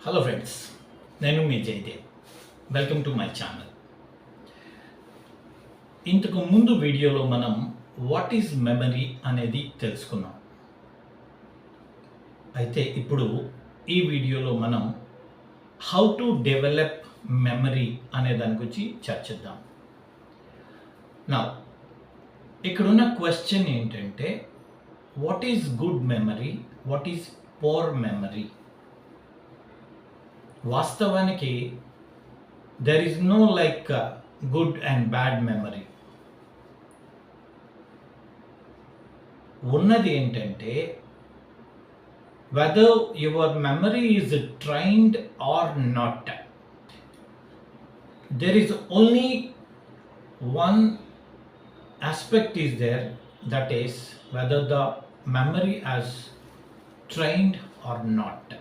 Hello friends, నేను మీ Jayadev. Welcome to my channel. ఇంతకు ముందు వీడియోలో మనం వాట్ ఈజ్ మెమరీ అనేది తెలుసుకున్నాం. అయితే ఇప్పుడు ఈ వీడియోలో మనం హౌ టు డెవలప్ మెమరీ అనే దాని గురించి చర్చిద్దాం. నా ఇక్కడున్న క్వశ్చన్ ఏంటంటే, what is good memory, what is poor memory? వాస్తవానికి there is no like good and bad memory. ఉన్నది ఏంటంటే, whether your memory is trained or not, there is only one aspect is there, that is whether the memory is trained or not.